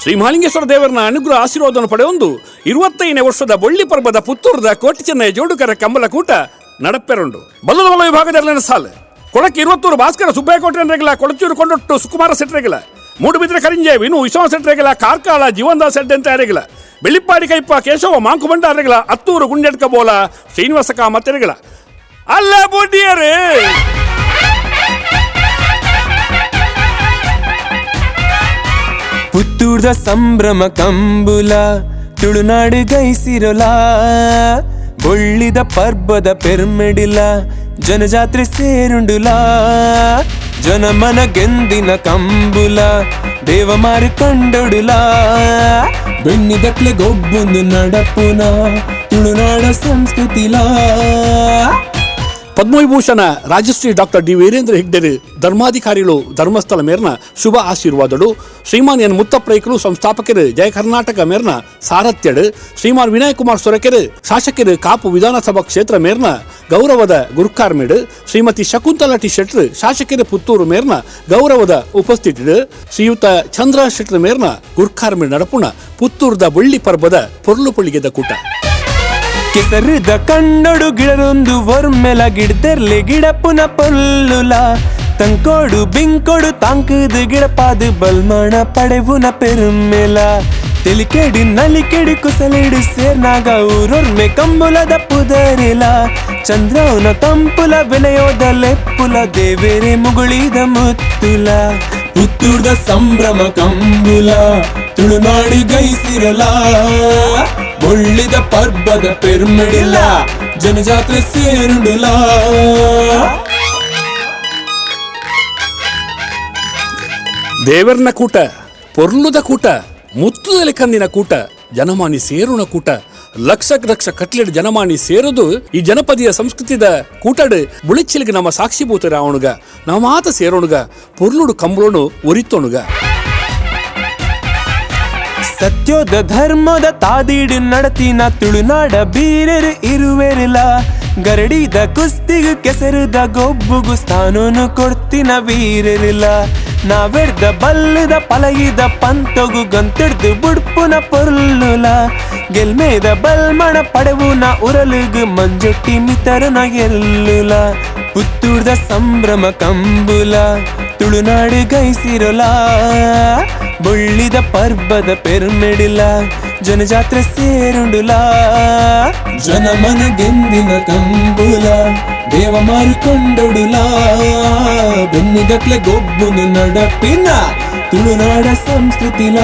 ಶ್ರೀ ಮಹಾಲಿಂಗೇಶ್ವರ ದೇವರನ ಅನುಗ್ರಹ ಆಶೀರ್ವಾದವನ್ನು ಪಡೆಯೊಂದು 25ನೇ ವರ್ಷದ ಬೊಳ್ಳಿ ಪರ್ಬದ ಪುತ್ತೂರದ ಕೋಟಿ ಚೆನ್ನಯ ಜೋಡುಕರೆ ಕಂಬಲ ಕೂಟ ನಡಪೆರುಂಡು ಬಲ್ಲದ ಬಲ ವಿಭಾಗದ ಸಾಲು ಕೊಳಕ್ಕೆ 22 ಭಾಸ್ಕರ ಸುಬ್ಬಯ್ಯಕೋಟೆಗಳ ಕೊಳಚೂರು ಕೊಂಡೊಟ್ಟು ಸುಕುಮಾರ ಸೆಟ್ರೆಗಳ ಮೂಡುಬಿದ್ರೆ ಕರಿಂಜೆ ವಿನು ವಿಶ್ವ ಸೆಟ್ರೆಗಳ ಕಾರ್ಕಾಳ ಜೀವನದ ಸೆಡ್ ಅಂತ ಯಾರಿಗಳ ಬೆಳ್ಳಿಪ್ಪಾಡಿ ಕೈಪ್ಪ ಕೇಶವ ಮಾಂಕು ಬಂಡಾರಗಳ ಹತ್ತೂರು ಗುಂಡೆಡ್ಕ ಬೋಲ ಶ್ರೀನಿವಾಸ ಕಾಮತ್ತೆರೆಗಳ ಅಲ್ಲ ಬೊಡ್ಡಿಯರೇ ಪುತ್ತೂರ್ದ ಸಂಭ್ರಮ ಕಂಬುಲ ತುಳುನಾಡು ಗೈಸಿರೊಲ ಬೊಳ್ಳಿದ ಪರ್ಬದ ಪೆರ್ಮೆಡಿಲ ಜನಜಾತ್ರೆ ಸೇರುಂಡುಲ ಜನಮನ ಗೆಂದಿನ ಕಂಬುಲ ದೇವಮಾರು ಕಂಡೊಡುಲ ಬೆಣ್ಣಿದಕ್ಲೆ ಗೊಬ್ಬೊಂದು ನಡಪುನ ತುಳುನಾಡ ಸಂಸ್ಕೃತಿಲ ಪದ್ಮವಿಭೂಷಣ ರಾಜಶ್ರೀ ಡಾಕ್ಟರ್ ಡಿ ವೀರೇಂದ್ರ ಹೆಗ್ಡೆರು ಧರ್ಮಾಧಿಕಾರಿಗಳು ಧರ್ಮಸ್ಥಳ ಮೇರ್ನ ಶುಭ ಆಶೀರ್ವಾದಗಳು ಶ್ರೀಮಾನ್ ಎನ್ ಮುತ್ತಪ್ರೈಕರು ಸಂಸ್ಥಾಪಕರು ಜಯ ಕರ್ನಾಟಕ ಮೇರ್ನ ಸಾರಥ್ಯಡು ಶ್ರೀಮಾನ್ ವಿನಯ್ ಕುಮಾರ್ ಸೊರಕೆರು ಶಾಸಕರು ಕಾಪು ವಿಧಾನಸಭಾ ಕ್ಷೇತ್ರ ಮೇರ್ನ ಗೌರವದ ಗುರುಕಾರ್ಮೇಡು ಶ್ರೀಮತಿ ಶಕುಂತಲಾ ಟಿ ಶೆಟ್ರು ಶಾಸಕರು ಪುತ್ತೂರು ಮೇರ್ನ ಗೌರವದ ಉಪಸ್ಥಿತಿಡು ಶ್ರೀಯುತ ಚಂದ್ರ ಶೆಟ್ರು ಮೇರ್ನ ಗುರುಕಾರ್ಮೇಡು ನಡಪುಣ ಪುತ್ತೂರ್ದ ಬೊಳ್ಳಿ ಪರ್ಬದ ಪೊರ್ಲು ಪುಳಿಗೆದ ಕೂಟ ಕೆಸರಿದ ಕಣ್ಣೊಡು ಗಿಡರೊಂದು ಒರ್ಮೆಲ ಗಿಡದರ್ಲೆ ಗಿಡಪುನ ಪೊಲ್ಲುಲ ತಂಕೋಡು ಬಿಂಕೋಡು ತಾಂಕದ ಗಿಡಪಾದು ಬಲ್ಮಣ ಪಡೆವುನ ಪೆರುಮೆಲ ತೆಲಿಕೆಡಿ ನಲಿಕೆಡಿ ಕುಸಲಿಡು ಸೇರ್ನಾಗ ಊರೊರ್ಮೆ ಕಂಬುಲದ ಪುದರಿಲ ಚಂದ್ರವನ ತಂಪುಲ ಬೆಲೆಯೋದ ಲೆಪ್ಪುಲ ದೇವೇರೆ ಮುಗುಳಿದ ಮುತ್ತುಲ ಪುತ್ತೂರ್ದ ಸಂಭ್ರಮ ಕಂಬುಲ ತುಳುನಾಡು ಗೈಸಿರಲ ಬೊಳ್ಳಿದ ಪರ್ಬದ ಪೆರ್ಮೆಡಿಲ ಜನಜಾತ್ರೆ ಸೇರುಂಡುಲ ದೇವರ್ನ ಕೂಟ ಪೊರ್ಲುದ ಕೂಟ ಮುತ್ತುದಲೆ ಕಂದಿನ ಕೂಟ ಜನಮಾನಿ ಸೇರುಣ ಕೂಟ ಲಕ್ಷ ಲಕ್ಷ ಕಟ್ಲೆಡ್ ಜನಮಾನಿ ಸೇರುದು ಈ ಜನಪದಿಯ ಸಂಸ್ಕೃತಿದ ಕೂಟಡ್ ಬುಳಿಚ್ಚಿಲಿಗೆ ನಮ್ಮ ಸಾಕ್ಷಿಭೂತರ ಅವನುಗ ನಾವು ಮಾತ ಸೇರೋಣುಗ ಪೊರ್ಲುಡು ಕಂಬಳೋನು ಒರಿತೋಣುಗ ಸತ್ಯೋದ ಧರ್ಮದ ತಾದೀಡು ನಡತಿನ ತುಳುನಾಡ ಬೀರರು ಇರುವೆರಿಲ್ಲ ಗರಡಿದ ಕುಸ್ತಿಗು ಕೆಸರುದ ಗೊಬ್ಬುಗು ಸ್ಥಾನನು ಕೊಡ್ತಿನ ವೀರರಿಲ್ಲ ನಾವೆಡ್ದ ಬಲ್ಲದ ಪಲಗಿದ ಪಂತೊಗು ಗಂತೆಡ್ದು ಬುಡ್ಪುನ ಪೊರ್ಲುಲ ಗೆಲ್ಮೇದ ಬಲ್ಮಣ ಪಡೆವುನ ಉರಲುಗು ಮಂಜೊಟ್ಟಿ ಮಿತರನ ಗೆಲ್ಲುಲ ಪುತ್ತೂರ್ದ ಸಂಭ್ರಮ ಕಂಬುಲ ತುಳುನಾಡು ಗೈಸಿರೊಲ ಬೊಳ್ಳಿದ ಪರ್ಬದ ಪೆರ್ಮೆಡಿಲ ಜನಜಾತ್ರೆ ಸೇರುಂಡುಲ ಜನಮನ ಗೆಂದಿನ ಕಂಬುಲ ದೇವ ಮಾರಿಕೊಂಡೊಡುಲ ಬೆನ್ನಿಗಟ್ಲೆ ಗೊಬ್ಬುನು ನಡಪಿನ ತುಳುನಾಡ ಸಂಸ್ಕೃತಿಲ